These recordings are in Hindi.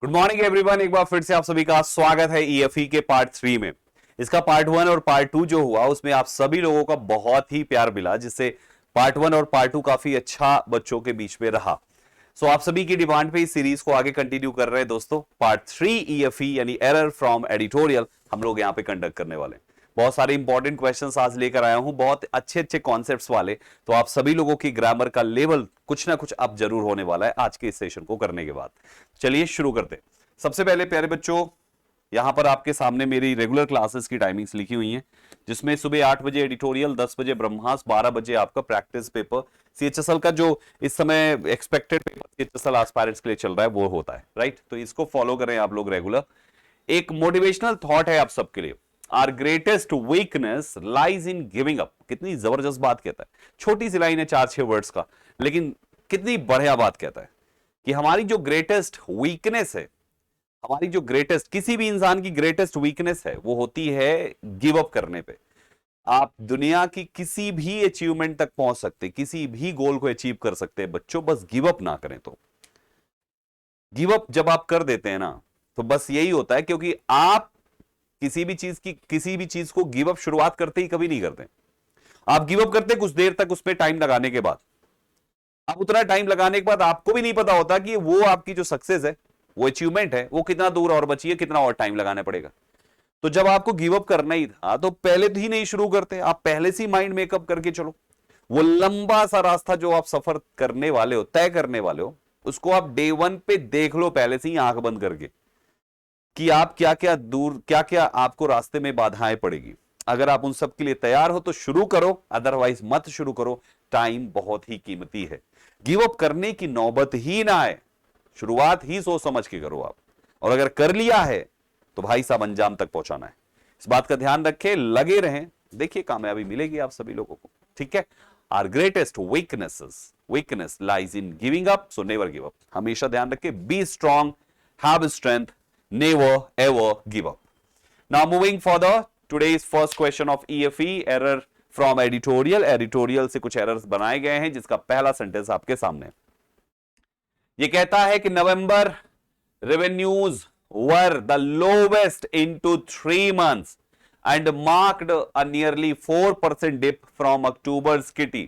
Good morning everyone. एक बार फिर से आप सभी का स्वागत है ईएफई के पार्ट 3 में। इसका पार्ट 1 और पार्ट 2 जो हुआ उसमें आप सभी लोगों का बहुत ही प्यार मिला, जिससे पार्ट 1 और पार्ट 2 काफी अच्छा बच्चों के बीच में रहा। सो आप सभी की डिमांड पे इस सीरीज को आगे कंटिन्यू कर रहे हैं दोस्तों। पार्ट 3 ईएफई यानी एरर फ्रॉम एडिटोरियल हम लोग यहाँ पे कंडक्ट करने वाले हैं। बहुत सारे इंपॉर्टेंट क्वेश्चंस आज लेकर आया हूं, बहुत अच्छे अच्छे कॉन्सेप्ट्स वाले। तो आप सभी लोगों की ग्रामर का लेवल कुछ ना कुछ अब जरूर होने वाला है आज के इस सेशन को करने के बाद। चलिए शुरू करते हैं। सबसे पहले प्यारे बच्चों, यहां पर आपके सामने मेरी रेगुलर क्लासेस की टाइमिंग्स लिखी हुई हैं, जिसमें सुबह 8 बजे एडिटोरियल, 10 बजे ब्रह्मास, 12 बजे आपका प्रैक्टिस पेपर सीएचएसएल का जो इस समय एक्सपेक्टेड पेपर सीएचएसएल एस्पायरेंट्स के लिए चल रहा है वो होता है। राइट, तो इसको फॉलो करें आप लोग रेगुलर। एक मोटिवेशनल थॉट है आप सबके लिए। Our greatest weakness lies in giving up. कितनी जबरदस्त बात कहता है। छोटी सी लाइन है 4-6 वर्ड्स का, लेकिन कितनी बढ़िया बात कहता है कि हमारी जो ग्रेटेस्ट वीकनेस है, हमारी जो ग्रेटेस्ट, किसी भी इंसान की ग्रेटेस्ट वीकनेस है वो होती है गिव अप करने पे। आप दुनिया की किसी भी अचीवमेंट तक पहुंच सकते, किसी भी गोल को अचीव कर सकते हैं बच्चों, बस गिव अप ना करें। तो गिव अप जब आप कर देते हैं ना, तो बस यही होता है, क्योंकि आप किसी भी चीज को गिव अप शुरुआत करते ही कभी नहीं करते। आप गिव अप करते कुछ देर तक, उसमें टाइम लगाने के बाद, अब उतना टाइम लगाने के बाद आपको भी नहीं पता होता कि वो आपकी जो सक्सेस है, वो अचीवमेंट है, वो कितना दूर और बची है, कितना और टाइम लगाना पड़ेगा। तो जब आपको गिव अप करना ही था तो पहले तो ही नहीं शुरू करते, आप पहले से माइंड मेकअप करके चलो। वो लंबा सा रास्ता जो आप सफर करने वाले हो, तय करने वाले हो, उसको आप डे 1 पे देख लो पहले से ही आंख बंद करके, कि आप क्या क्या आपको रास्ते में बाधाएं पड़ेगी। अगर आप उन सब के लिए तैयार हो तो शुरू करो, अदरवाइज मत शुरू करो। टाइम बहुत ही कीमती है। गिव अप करने की नौबत ही ना आए, शुरुआत ही सोच समझ के करो आप। और अगर कर लिया है तो भाई साहब अंजाम तक पहुंचाना है। इस बात का ध्यान रखें, लगे रहें, देखिए कामयाबी मिलेगी आप सभी लोगों को। ठीक है। Our greatest weakness lies in giving up, so never give up. हमेशा ध्यान रखें, be strong, have strength, never ever give up. Now moving further, today's first question of EFE, error from editorial से कुछ एरर्स बनाए गए हैं, जिसका पहला सेंटेंस आपके सामने। ये कहता है कि नवंबर revenues were the lowest into 3 months and marked a nearly 4% dip from October's kitty।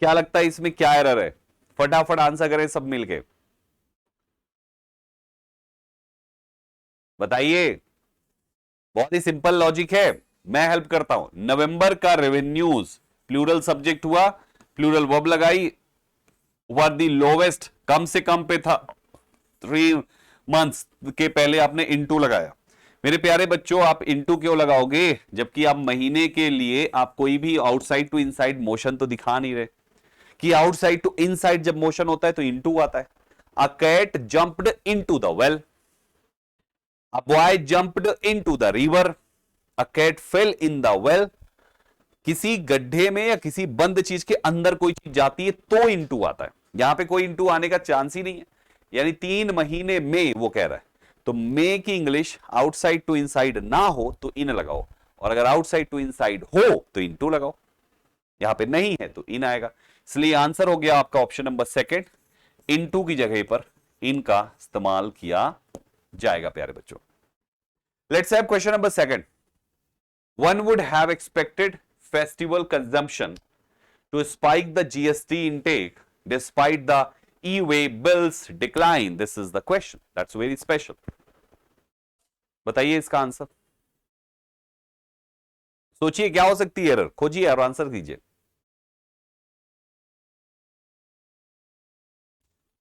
क्या लगता है इसमें क्या एरर है? फटाफट आंसर करें सब मिलके, बताइए। बहुत ही सिंपल लॉजिक है, मैं हेल्प करता हूं। नवंबर का रेवेन्यूज, प्लूरल सब्जेक्ट हुआ, प्लूरल वर्ब लगाई, वर दी लोवेस्ट, कम से कम पे था, 3 मंथ्स के पहले आपने इनटू लगाया। मेरे प्यारे बच्चों, आप इनटू क्यों लगाओगे जबकि आप महीने के लिए आप कोई भी आउटसाइड टू इनसाइड मोशन तो दिखा नहीं रहे। कि आउटसाइड टू इनसाइड जब मोशन होता है तो इनटू आता है। A cat jumped into the well, A boy jumped into the river. A cat fell in the well. किसी गड्ढे में या किसी बंद चीज के अंदर कोई चीज जाती है तो इंटू आता है। यहां पे कोई इंटू आने का चांस ही नहीं है, यानी 3 महीने में वो कह रहा है। तो मे की इंग्लिश आउटसाइड टू इनसाइड ना हो तो इन लगाओ, और अगर आउटसाइड टू इनसाइड हो तो इंटू लगाओ। यहां पे नहीं है तो इन आएगा। इसलिए आंसर हो गया आपका ऑप्शन नंबर सेकंड, इंटू की जगह पर इन का इस्तेमाल किया जाएगा प्यारे बच्चों। Let's have question number 2. One would have expected festival consumption to spike the GST intake despite the e-way bills decline. This is the question. That's very special. बताइए इसका आंसर। सोचिए क्या हो सकती है एरर, खोजिए और आंसर दीजिए।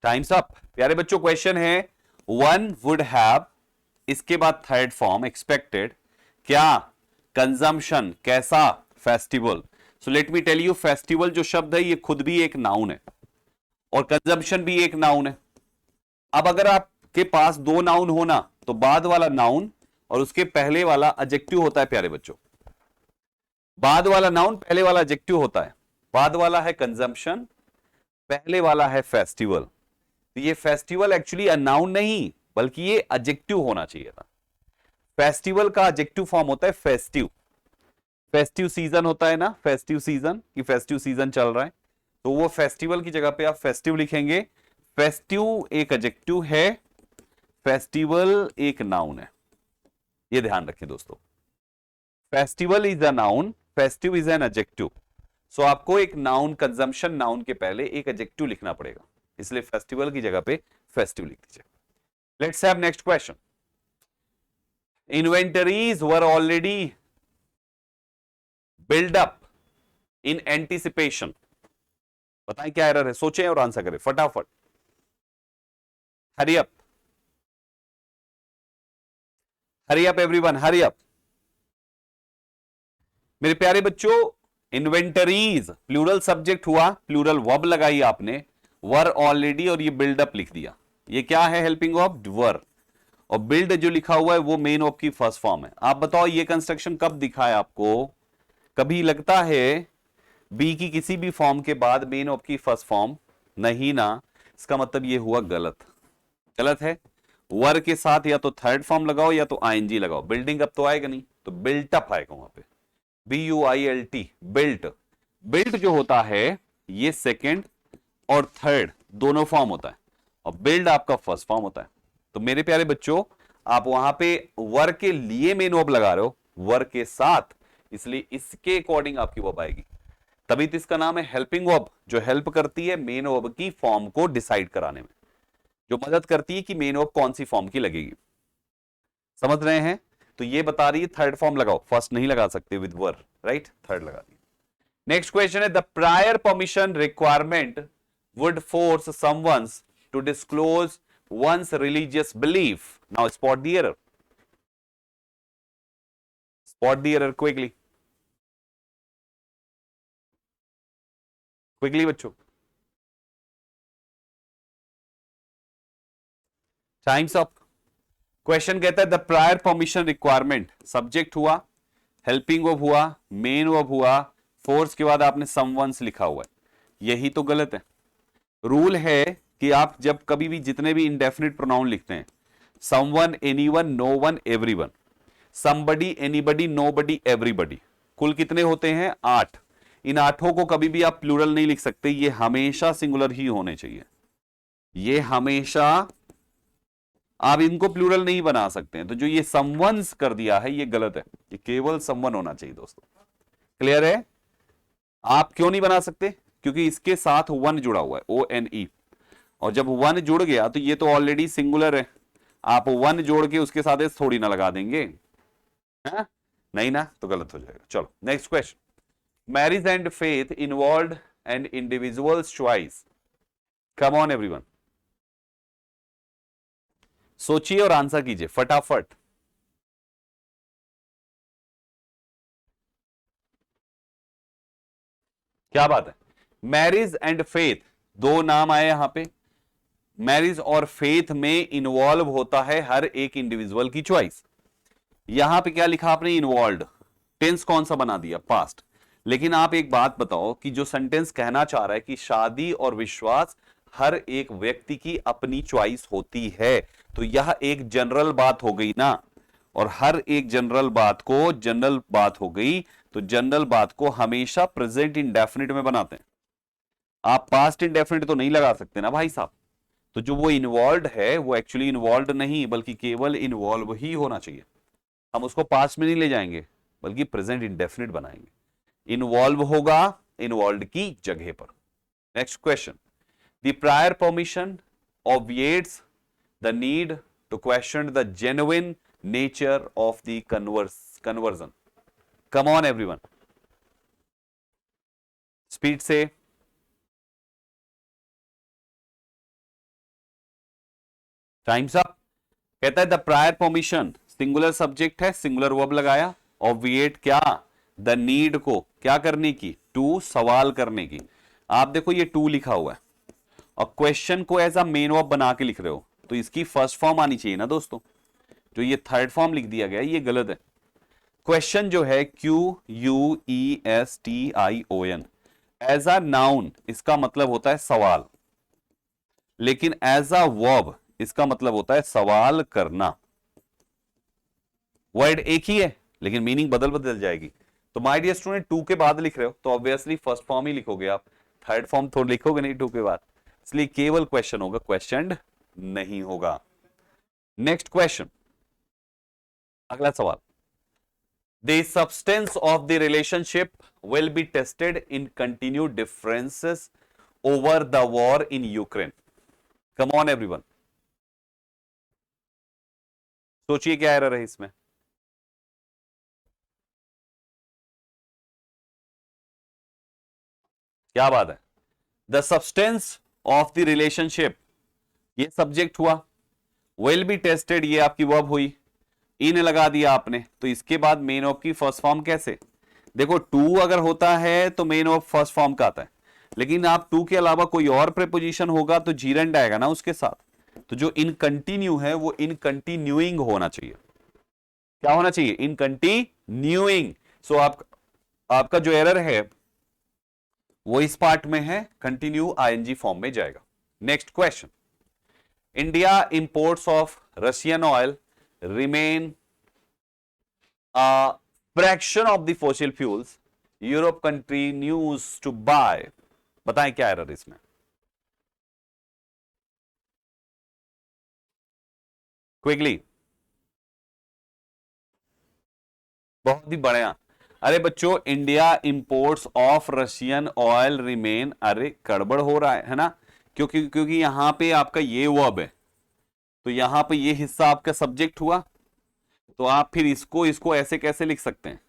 Time's up. प्यारे बच्चों, क्वेश्चन है वन वुड हैव, इसके बाद थर्ड फॉर्म एक्सपेक्टेड, क्या, कंजम्पशन, कैसा, festival. So let me tell you, festival जो शब्द है ये खुद भी एक नाउन है और कंजम्पशन भी एक नाउन है। अब अगर आपके पास 2 नाउन होना तो बाद वाला नाउन और उसके पहले वाला एडजेक्टिव होता है प्यारे बच्चों। बाद वाला नाउन, पहले वाला एडजेक्टिव होता है। बाद वाला है कंजम्पशन, पहले वाला है फेस्टिवल। तो ये फेस्टिवल एक्चुअली अ नाउन नहीं बल्कि ये एडजेक्टिव होना चाहिए था। फेस्टिवल का एडजेक्टिव फॉर्म होता है फेस्टिव। फेस्टिव सीजन होता है ना, फेस्टिव सीजन, कि फेस्टिव सीजन चल रहा है, तो वो फेस्टिवल की जगह पे आप फेस्टिव लिखेंगे। फेस्टिव एक एडजेक्टिव है, फेस्टिवल एक नाउन है, ये ध्यान रखें दोस्तों। Festival is a noun, festive is an adjective. So आपको एक नाउन, कंजम्पशन नाउन के पहले एक एडजेक्टिव लिखना पड़ेगा, इसलिए फेस्टिवल की जगह पे फेस्टिव लिख दीजिए। Let's have next question. Inventories were already build up in anticipation. बताएं क्या एरर है, सोचें और आंसर करें फटाफट। Hurry up, hurry up everyone, hurry up. मेरे प्यारे बच्चों, इन्वेंटरीज प्लूरल सब्जेक्ट हुआ, प्लूरल वर्ब लगाई आपने, वर ऑलरेडी और ये बिल्डअप लिख दिया। ये क्या है? हेल्पिंग वर्ब वर। और बिल्ड जो लिखा हुआ है वो मेन वर्ब की फर्स्ट फॉर्म है। आप बताओ ये कंस्ट्रक्शन कब दिखा है आपको? कभी लगता है बी की किसी भी फॉर्म के बाद मेन वर्ब की फर्स्ट फॉर्म? नहीं ना, इसका मतलब ये हुआ गलत। गलत है। वर के साथ या तो थर्ड फॉर्म लगाओ या तो आईएनजी लगाओ। बिल्डिंग अप तो आएगा नहीं, तो बिल्टअप आएगा वहां पे, BUILT, बिल्ट। बिल्ट जो होता है ये सेकेंड और थर्ड दोनों फॉर्म होता है, और बिल्ड आपका फर्स्ट फॉर्म होता है। तो मेरे प्यारे बच्चों, आप वहां पे वर के लिए मेन वर्ब लगा रहे हो, वर के साथ, इसलिए इसके अकॉर्डिंग आपकी वर्ब आएगी। तभी तो इसका नाम है हेल्पिंग वर्ब, जो हेल्प करती है मेन वर्ब की फॉर्म को डिसाइड कराने में, जो मदद करती है कि मेन वर्ब कौन सी फॉर्म की लगेगी। समझ रहे हैं? तो ये बता रही है थर्ड फॉर्म लगाओ, फर्स्ट नहीं लगा सकते विद वर, राइट? थर्ड लगा दी। नेक्स्ट क्वेश्चन है, the prior permission requirement would force someone to disclose one's religious belief. Now spot the error. Spot the error quickly. Quickly बच्चों। Time's up. क्वेश्चन कहता है the prior permission requirement, subject हुआ, हेल्पिंग वर्ब हुआ, मेन वर्ब हुआ, फोर्स के बाद आपने समवंस लिखा हुआ है। यही तो गलत है। रूल है कि आप जब कभी भी जितने भी इंडेफिनिट प्रोनाउन लिखते हैं, someone, anyone, no one, everyone, somebody, anybody, nobody, everybody, कुल कितने होते हैं? 8। इन 8 को कभी भी आप प्लूरल नहीं लिख सकते, ये हमेशा सिंगुलर ही होने चाहिए। ये हमेशा, आप इनको प्लूरल नहीं बना सकते हैं। तो जो ये समवंस कर दिया है ये गलत है, ये केवल समवन होना चाहिए दोस्तों। क्लियर है? आप क्यों नहीं बना सकते? क्योंकि इसके साथ वन जुड़ा हुआ है, ONE, और जब वन जुड़ गया तो ये तो ऑलरेडी सिंगुलर है। आप वन जोड़ के उसके साथ एस थोड़ी ना लगा देंगे, है? नहीं ना, तो गलत हो जाएगा। चलो next question. Marriage and faith involve and individuals choice. Come on everyone, सोचिए और आंसर कीजिए फटाफट। क्या बात है? मैरिज एंड फेथ दो नाम आए यहां पे। मैरिज और फेथ में इन्वॉल्व होता है हर एक इंडिविजुअल की चॉइस। यहां पे क्या लिखा आपने? इन्वॉल्व। टेंस कौन सा बना दिया? पास्ट। लेकिन आप एक बात बताओ कि जो सेंटेंस कहना चाह रहा है कि शादी और विश्वास हर एक व्यक्ति की अपनी चॉइस होती है, तो यह एक जनरल बात हो गई ना। और हर एक जनरल बात को, जनरल बात हो गई, तो जनरल बात को हमेशा प्रेजेंट इंडेफिनिट में बनाते हैं। आप पास्ट इंडेफिनिट तो नहीं लगा सकते ना भाई साहब। तो जो वो इन्वॉल्व है वो एक्चुअली इन्वॉल्व नहीं, बल्कि केवल इन्वॉल्व ही होना चाहिए। हम उसको पास्ट में नहीं ले जाएंगे, बल्कि प्रेजेंट इंडेफिनिट बनाएंगे। इन्वॉल्व होगा इन्वॉल्व की जगह पर। Next question. The prior permission obviates the need to question the genuine nature of the conversion. Come on everyone, speed से। Time's up. कहता है the prior permission, singular subject है, सिंगुलर वर्ब लगाया, ऑब्विएट क्या? द नीड को क्या करने की? टू, सवाल करने की। आप देखो ये टू लिखा हुआ है और क्वेश्चन को एज अ मेन वर्ब बना के लिख रहे हो, तो इसकी फर्स्ट फॉर्म आनी चाहिए ना दोस्तों। जो ये थर्ड फॉर्म लिख दिया गया ये गलत है। क्वेश्चन जो है QUESTION, एज अ नाउन इसका मतलब होता है सवाल, लेकिन एज अ वर्ब इसका मतलब होता है सवाल करना। वर्ड एक ही है लेकिन मीनिंग बदल बदल जाएगी। तो माय डियर स्टूडेंट, टू के बाद लिख रहे हो तो ऑब्वियसली फर्स्ट फॉर्म ही लिखोगे आप, थर्ड फॉर्म तो लिखोगे नहीं टू के बाद, इसलिए केवल क्वेश्चन होगा, क्वेश्चन नहीं होगा। नेक्स्ट क्वेश्चन, अगला सवाल। The substance of the relationship will be tested in continue differences over the war in Ukraine. Come on everyone, सोचिए क्या एरर है इसमें। क्या बात है। The substance of the relationship, ये सब्जेक्ट हुआ, विल बी टेस्टेड ये आपकी वर्ब हुई, इन लगा दिया आपने, तो इसके बाद मेन ऑफ की फर्स्ट फॉर्म कैसे। देखो टू अगर होता है तो मेन ऑफ फर्स्ट फॉर्म का आता है, लेकिन आप टू के अलावा कोई और प्रीपोजिशन होगा तो जीरेंड आएगा ना उसके साथ। तो जो इन कंटिन्यू है वो इन कंटिन्यूइंग होना चाहिए। क्या होना चाहिए, इन कंटिन्यूइंग। सो आपका जो एरर है वो इस पार्ट में है, कंटिन्यू आईएनजी फॉर्म में जाएगा। Next question, India imports of Russian oil remain a fraction of the fossil fuels Europe continues to buy। बताएं क्या एरर इसमें। क्विकली, बहुत ही बढ़िया। अरे बच्चों, India imports of Russian oil remain, अरे गड़बड़ हो रहा है ना, क्योंकि यहां पे आपका ये वर्ब है, तो यहां पे ये हिस्सा आपका सब्जेक्ट हुआ, तो आप फिर इसको ऐसे कैसे लिख सकते हैं।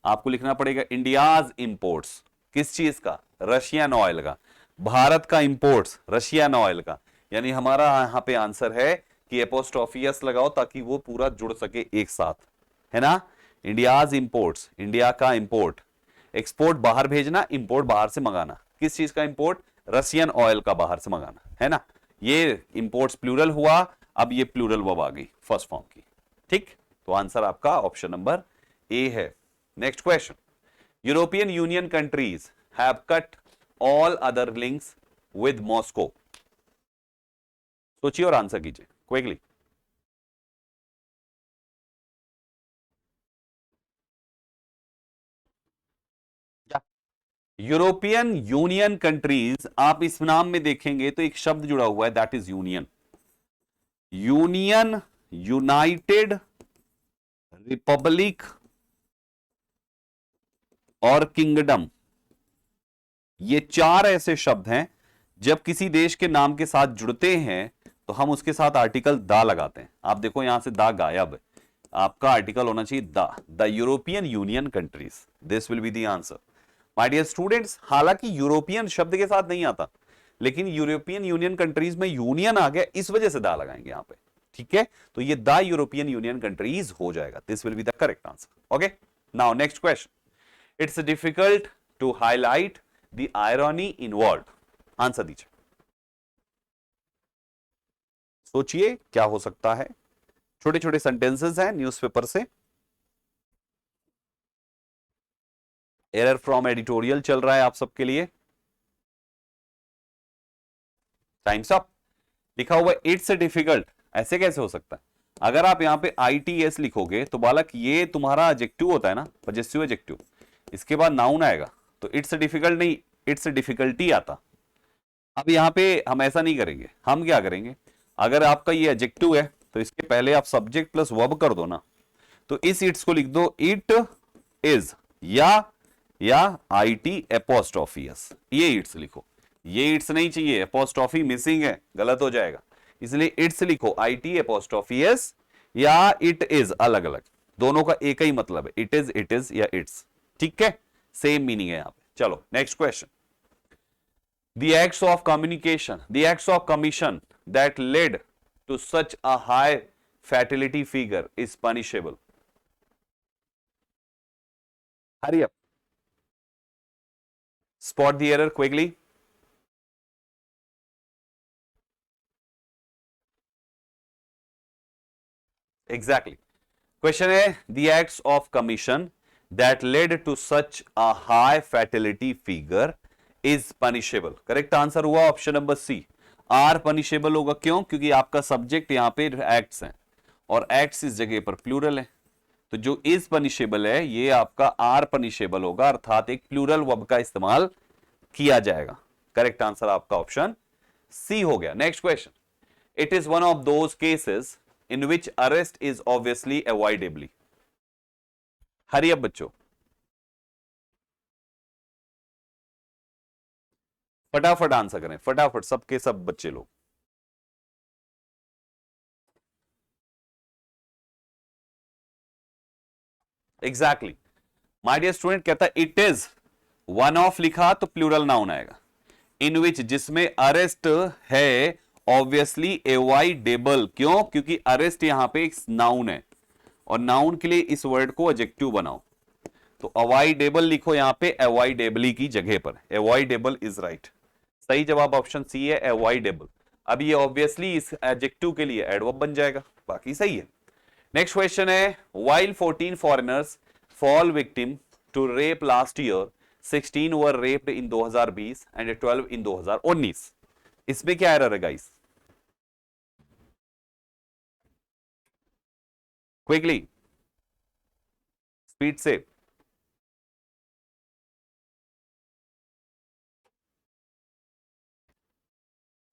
आपको लिखना पड़ेगा इंडियाज इंपोर्ट्स, किस चीज का, रशियन ऑयल का। भारत का इंपोर्ट्स रशियन ऑयल का, यानी हमारा यहां पे आंसर है कि एपोस्ट्रोफी एस लगाओ ताकि वो पूरा जुड़ सके एक साथ, है ना। इंडियाज इंपोर्ट्स, इंडिया का इंपोर्ट, एक्सपोर्ट बाहर भेजना, इंपोर्ट बाहर से मंगाना। किस चीज का इंपोर्ट, रशियन ऑयल का बाहर से मंगाना, है ना। ये इंपोर्ट्स प्लूरल हुआ, अब ये प्लूरल वर्ब आ गई फर्स्ट फॉर्म की, ठीक। तो आंसर आपका ऑप्शन नंबर ए है। Next question, European Union countries have cut all other links with Moscow. सोचिए और आंसर कीजिए क्विकली। यूरोपियन यूनियन कंट्रीज, आप इस नाम में देखेंगे तो एक शब्द जुड़ा हुआ है, that is union. Union, United, Republic और किंगडम, ये चार ऐसे शब्द हैं जब किसी देश के नाम के साथ जुड़ते हैं तो हम उसके साथ आर्टिकल दा लगाते हैं। आप देखो यहां से दा गायब है, आपका आर्टिकल होना चाहिए the European Union countries, this will be the answer. My dear students, हालांकि यूरोपियन शब्द के साथ नहीं आता, लेकिन यूरोपियन यूनियन कंट्रीज में यूनियन आ गया, इस वजह से दा लगाएंगे यहां पे, ठीक है। तो ये द यूरोपियन यूनियन कंट्रीज हो जाएगा, this will be the correct answer. Okay, now next question, it's difficult to highlight the irony involve. Answer दीजिए, सोचिए क्या हो सकता है। छोटे छोटे सेंटेंसेस हैं न्यूज़पेपर से। एरर फ्रॉम एडिटोरियल चल रहा है आप सबके लिए। Times up. लिखा हुआ इट्स डिफिकल्ट, ऐसे कैसे हो सकता है। अगर आप यहां पे ITS लिखोगे तो बालक ये तुम्हारा एडजेक्टिव होता है ना, पजेसिव एडजेक्टिव, इसके बाद नाउन आएगा, तो इट्स डिफिकल्ट नहीं, इट्स डिफिकल्टी आता। अब यहां पे हम ऐसा नहीं करेंगे, हम क्या करेंगे, अगर आपका ये एडजेक्टिव है तो इसके पहले आप सब्जेक्ट प्लस वर्ब कर दो ना, तो इस इट्स को लिख दो इट इज, या IT एपोस्ट्रोफी एस, ये इट्स लिखो। ये इट्स नहीं चाहिए, एपोस्ट्रोफी मिसिंग है, गलत हो जाएगा, इसलिए इट्स लिखो IT एपोस्ट्रोफी एस या इट इज, अलग अलग, दोनों का एक ही मतलब है, इट इज या इट्स, ठीक है, सेम मीनिंग है यहां पे। चलो next question, the acts of communication, the acts of commission that led to such a high fatality figure is punishable। hurry up, spot the error quickly। exactly, question है the acts of commission that led to such a high fatality figure is punishable। Correct answer हुआ option number C, are punishable होगा। क्यों, क्योंकि आपका सब्जेक्ट यहां पे एक्ट्स हैं और एक्ट्स इस जगह पर प्लूरल है, तो जो इज पनिशेबल है ये आपका आर पनिशेबल होगा, अर्थात एक प्लूरल वर्ब का इस्तेमाल किया जाएगा। करेक्ट आंसर आपका ऑप्शन सी हो गया। Next question, it is one of those cases in which arrest is obviously avoidably. Hurry अब बच्चों, फटाफट आंसर करें, फटाफट सबके सब बच्चे लोग। एग्जैक्टली माय डियर स्टूडेंट कहता है इट इज वन ऑफ लिखा तो प्लूरल नाउन आएगा, इन विच जिसमें अरेस्ट है ऑब्वियसली अवॉइडेबल। क्यों? क्योंकि अरेस्ट यहां पे एक नाउन है और नाउन के लिए इस वर्ड को एडजेक्टिव बनाओ, तो अवॉइडेबल लिखो यहां पे अवॉइडेबली की जगह पर, अवॉइडेबल इज राइट। सही जवाब ऑप्शन सी है, अवॉइडेबल। अब ये ऑब्वियसली इस एडजेक्टिव के लिए एडवर्ब बन जाएगा, बाकी सही है। नेक्स्ट क्वेश्चन है while 14 foreigners fall victim to rape last year, 16 were raped in 2020 and 12 in 2019। इसमें क्या एरर है गाइस? क्विकली, स्पीड से।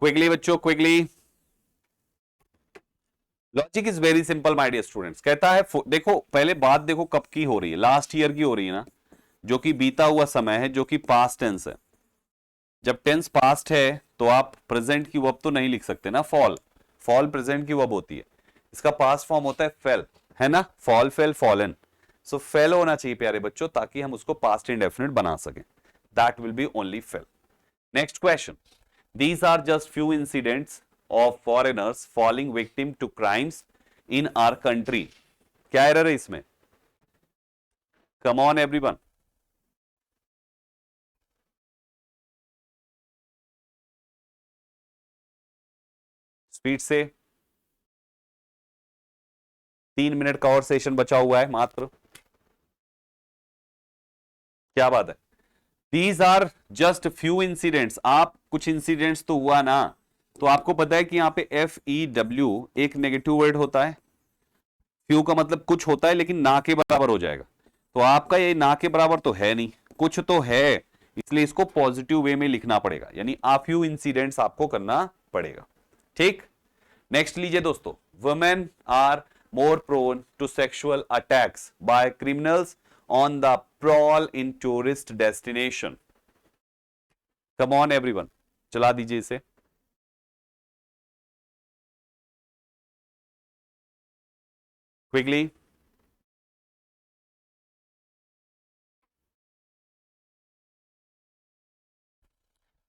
क्विकली बच्चों, quickly. Logic is very simple my dear students. कहता है देखो पहले बात देखो कब की हो रही है, लास्ट ईयर की हो रही है ना, जो कि बीता हुआ समय है, जो कि पास्ट टेंस है। जब टेंस पास्ट है तो आप प्रेजेंट की वर्ब तो नहीं लिख सकते ना, फॉल, फॉल प्रेजेंट की वर्ब होती है, इसका पास्ट फॉर्म होता है फेल, है ना, फॉल, फेल, फॉलन। सो फेल होना चाहिए प्यारे बच्चों, ताकि हम उसको पास्ट इंडेफिनिट बना सकें। That will be only fail. Next question, these are just few incidents of foreigners falling victim to crimes in our country। क्या एरर है इसमें? कम ऑन एवरीवन, स्पीड से। 3 मिनट का और सेशन बचा हुआ है मात्र। क्या बात है? These are just few incidents। आप कुछ इंसिडेंट्स तो हुआ ना, तो आपको पता है कि यहां पे FEW एक नेगेटिव वर्ड होता है, फ्यू का मतलब कुछ होता है लेकिन ना के बराबर हो जाएगा, तो आपका ये ना के बराबर तो है नहीं, कुछ तो है, इसलिए इसको पॉजिटिव वे में लिखना पड़ेगा, यानी आ फ्यू इंसिडेंट्स आपको करना पड़ेगा। ठीक, नेक्स्ट लीजिए दोस्तों, women are more prone to sexual attacks by criminals on the prowl in tourist destination. Come on everyone, चला दीजिए इसे। क्विकली,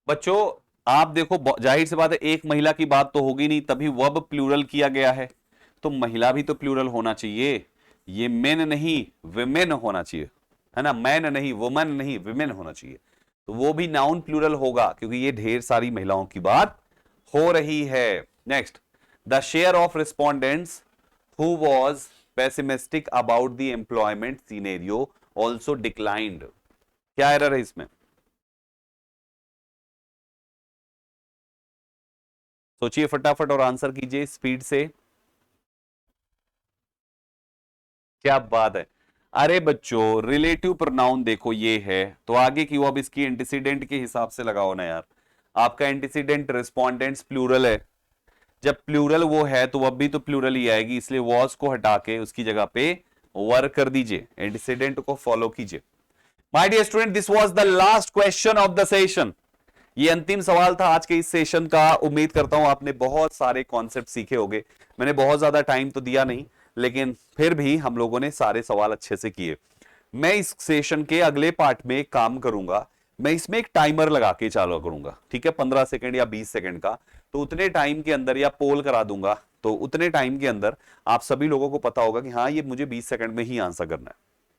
बच्चों आप देखो जाहिर सी बात है एक महिला की बात तो होगी नहीं, तभी वर्ब प्लूरल किया गया है, तो महिला भी तो प्लूरल होना चाहिए, ये मेन नहीं विमेन होना चाहिए, है ना, मैन नहीं, वुमन नहीं, विमेन होना चाहिए, तो वो भी नाउन प्लूरल होगा क्योंकि ये ढेर सारी महिलाओं की बात हो रही है। Next, the share of respondents who was pessimistic about the employment scenario also declined. क्या एरर है इसमें? सोचिए फटाफट और आंसर कीजिए स्पीड से। क्या बात है, अरे बच्चों रिलेटिव प्रोनाउन देखो ये है, तो आगे की वो अब इसकी एंटीसीडेंट के हिसाब से लगाओ ना यार। आपका एंटीसीडेंट रिस्पोंडेंट्स प्लूरल है, जब प्लूरल वो है तो वह भी तो प्लूरल ही आएगी, इसलिए वॉज को हटा के उसकी जगह पे वर कर दीजिए, एंटीसीडेंट को फॉलो कीजिए। My dear student, this was the last question of the session. ये अंतिम सवाल था आज के इस सेशन का। उम्मीद करता हूं आपने बहुत सारे कॉन्सेप्ट सीखे होंगे। मैंने बहुत ज्यादा टाइम तो दिया नहीं, लेकिन फिर भी हम लोगों ने सारे सवाल अच्छे से किए। मैं इस सेशन के अगले पार्ट में एक काम करूंगा, मैं इसमें एक टाइमर लगा के चालू करूंगा, ठीक है, 15 सेकंड या 20 सेकंड का, तो उतने टाइम के अंदर, या पोल करा दूंगा, तो उतने टाइम के अंदर आप सभी लोगों को पता होगा कि हाँ ये मुझे 20 सेकंड में ही आंसर करना है,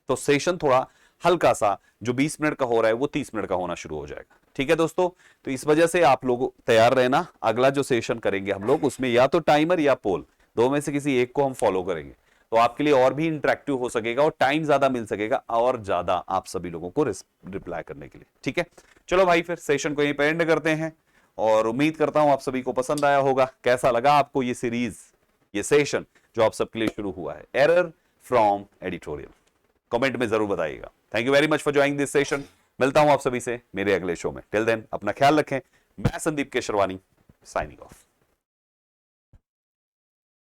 तो सेशन थोड़ा हल्का सा, जो 20 मिनट का हो रहा है वो 30 मिनट का होना शुरू हो जाएगा। ठीक है दोस्तों, तो इस वजह से आप लोग तैयार रहना, अगला जो सेशन करेंगे हम लोग उसमें या तो टाइमर या पोल, दो में से किसी एक को हम फॉलो करेंगे, तो आपके लिए और भी इंटरेक्टिव हो सकेगा और टाइम ज्यादा मिल सकेगा और ज्यादा आप सभी लोगों को रिप्लाई करने के लिए। ठीक है, चलो भाई फिर सेशन को यहीं पे एंड करते हैं, और उम्मीद करता हूं आप सभी को पसंद आया होगा। कैसा लगा आपको ये सीरीज, ये सेशन जो आप सबके लिए शुरू हुआ है, एरर फ्रॉम एडिटोरियल, कमेंट में जरूर बताइएगा। Thank you very much for joining this session. मिलता हूं आप सभी से मेरे अगले शो में। टिल देन अपना ख्याल रखें। मैं संदीप केशरवानी, साइनिंग ऑफ।